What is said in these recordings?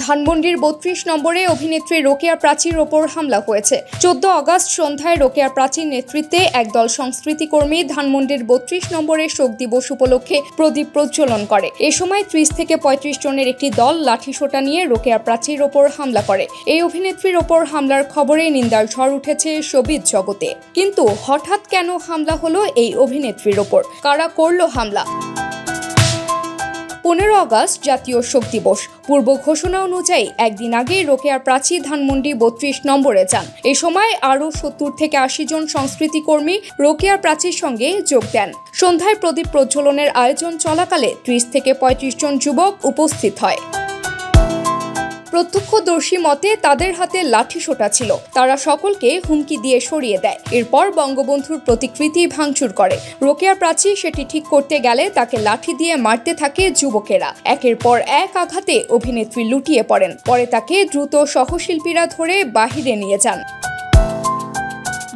ধানমন্ডির ৩২ নম্বরে অভিনেত্রী রোকেয়া প্রাচীর ওপর হামলা হয়েছে। ১৪ আগস্ট সন্ধ্যায় রোকেয়া প্রাচীর নেতৃত্বে একদল সংস্কৃতিকর্মী ধানমন্ডির ৩২ নম্বরে শোক দিবস উপলক্ষে প্রদীপ প্রজ্বলন করে। এ সময় ৩০ থেকে ৩৫ জনের একটি দল লাঠিসোঁটা নিয়ে রোকেয়া প্রাচীর ওপর হামলা করে। এই অভিনেত্রীর ওপর হামলার খবরে নিন্দার ঝড় উঠেছে শোবিজ জগতে। কিন্তু হঠাৎ কেন হামলা হলো এই অভিনেত্রীর ওপর? কারা করল হামলা? ১৫ আগস্ট জাতীয় শোক দিবস। পূর্ব ঘোষণা অনুযায়ী একদিন আগে রোকেয়া প্রাচী ধানমন্ডি ৩২ নম্বরে যান। এ সময় আরও ৭০ থেকে ৮০ জন সংস্কৃতিকর্মী রোকেয়া প্রাচীর সঙ্গে যোগ দেন। সন্ধ্যায় প্রদীপ প্রজ্বলনের আয়োজন চলাকালে ৩০ থেকে ৩৫ জন যুবক উপস্থিত হয়। প্রত্যক্ষদর্শী মতে তাদের হাতে লাঠিসোঁটা ছিল। তারা সকলকে হুমকি দিয়ে সরিয়ে দেয়। এরপর বঙ্গবন্ধুর প্রতিকৃতি ভাঙচুর করে। রোকেয়া প্রাচী সেটি ঠিক করতে গেলে তাকে লাঠি দিয়ে মারতে থাকে যুবকেরা। একের পর এক আঘাতে অভিনেত্রী লুটিয়ে পড়েন। পরে তাকে দ্রুত সহশিল্পীরা ধরে বাহিরে নিয়ে যান।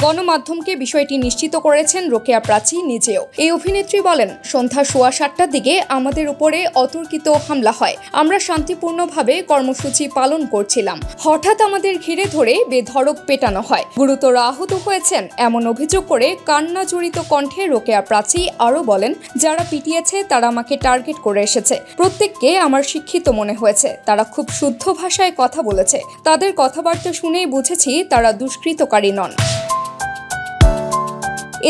গণমাধ্যমকে বিষয়টি নিশ্চিত করেছেন রোকেয়া প্রাচী নিজেও। এই অভিনেত্রী বলেন, সন্ধ্যা ৭:15টার দিকে আমাদের উপরে অতর্কিত হামলা হয়। আমরা শান্তিপূর্ণভাবে কর্মসূচি পালন করছিলাম। হঠাৎ আমাদের ঘিরে ধরে বেধড়ক পেটানো হয়। গুরুতর আহত হয়েছেন এমন অভিযোগ করে কান্না জড়িত কণ্ঠে রোকেয়া প্রাচী আরও বলেন, যারা পিটিয়েছে তারা আমাকে টার্গেট করে এসেছে। প্রত্যেককে আমার শিক্ষিত মনে হয়েছে। তারা খুব শুদ্ধ ভাষায় কথা বলেছে। তাদের কথাবার্তা শুনেই বুঝেছি তারা দুষ্কৃতকারী নন।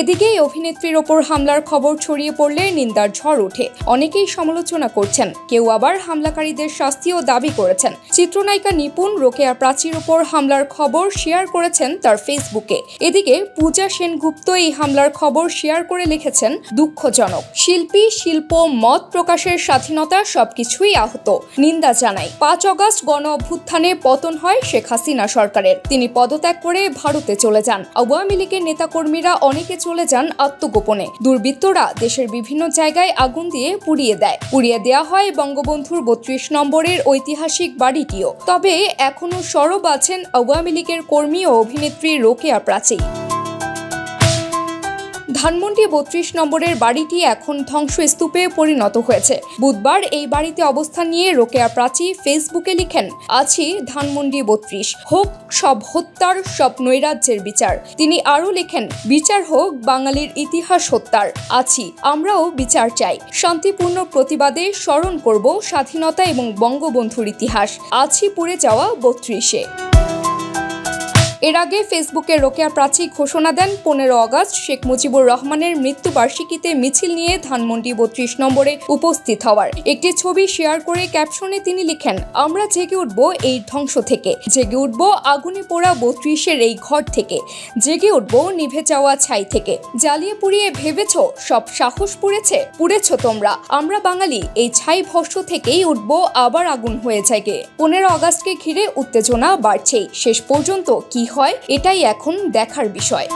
এদিকে অভিনেত্রীর ওপর হামলার খবর ছড়িয়ে পড়লে নিন্দার ঝড় ওঠে। অনেকেই সমালোচনা করছেন, কেউ আবার হামলাকারীদের শাস্তিও দাবি করেছেন। চিত্রনায়িকা নিপুণ রোকেয়া প্রাচীর ওপর হামলার খবর শেয়ার করেছেন তার ফেসবুকে। এদিকে পূজা সেনগুপ্ত এই হামলার খবর শেয়ার করে লিখেছেন, দুঃখজনক। শিল্পী, শিল্প, মত প্রকাশের স্বাধীনতা সবকিছুই আহত। নিন্দা জানাই। ৫ আগস্ট গণ অভ্যুত্থানে পতন হয় শেখ হাসিনা সরকারের। তিনি পদত্যাগ করে ভারতে চলে যান। আওয়ামী লীগের নেতাকর্মীরা অনেকে চলে যান আত্মগোপনে। দুর্বৃত্তরা দেশের বিভিন্ন জায়গায় আগুন দিয়ে পুড়িয়ে দেয়। পুড়িয়ে দেওয়া হয় বঙ্গবন্ধুর ৩২ নম্বরের ঐতিহাসিক বাড়িটিও। তবে এখনো সরব আছেন আওয়ামী লীগের কর্মী ও অভিনেত্রী রোকেয়া প্রাচী। ধানমন্ডি ৩২ নম্বরের বাড়িটি এখন ধ্বংসস্তূপে পরিণত হয়েছে। বুধবার এই বাড়িতে অবস্থান নিয়ে রোকেয়া প্রাচী ফেসবুকে লিখেন, আছি ধানমন্ডি ৩২, হোক সব হত্যার, সব নৈরাজ্যের বিচার। তিনি আরও লেখেন, বিচার হোক বাঙালির ইতিহাস হত্যার। আছি, আমরাও বিচার চাই। শান্তিপূর্ণ প্রতিবাদে স্মরণ করব স্বাধীনতা এবং বঙ্গবন্ধুর ইতিহাস। আছি পুড়ে যাওয়া ৩২-এ। এর আগে ফেসবুকে রোকেয়া প্রাচী ঘোষণা দেন, ১৫ আগস্ট শেখ মুজিবুর রহমানের মৃত্যুবার্ষিকীতে মিছিল নিয়ে ধানমন্ডি ৩২ নম্বরে উপস্থিত হওয়ার। একটি ছবি শেয়ার করে ক্যাপশনে তিনি লিখেন, আমরা জেগে উঠব এই ধ্বংস থেকে, জেগে উঠব আগুনে পোড়া ৩২-এর এই ঘর থেকে, জেগে উঠব নিভে যাওয়া ছাই থেকে। জ্বালিয়ে পুড়িয়ে ভেবেছ সব সাহস পুড়েছ তোমরা। আমরা বাঙালি এই ছাই ভস্ম থেকেই উঠব আবার আগুন হয়ে জেগে। ১৫ আগস্টকে ঘিরে উত্তেজনা বাড়ছেই। শেষ পর্যন্ত কি হয় এটাই এখন দেখার বিষয়।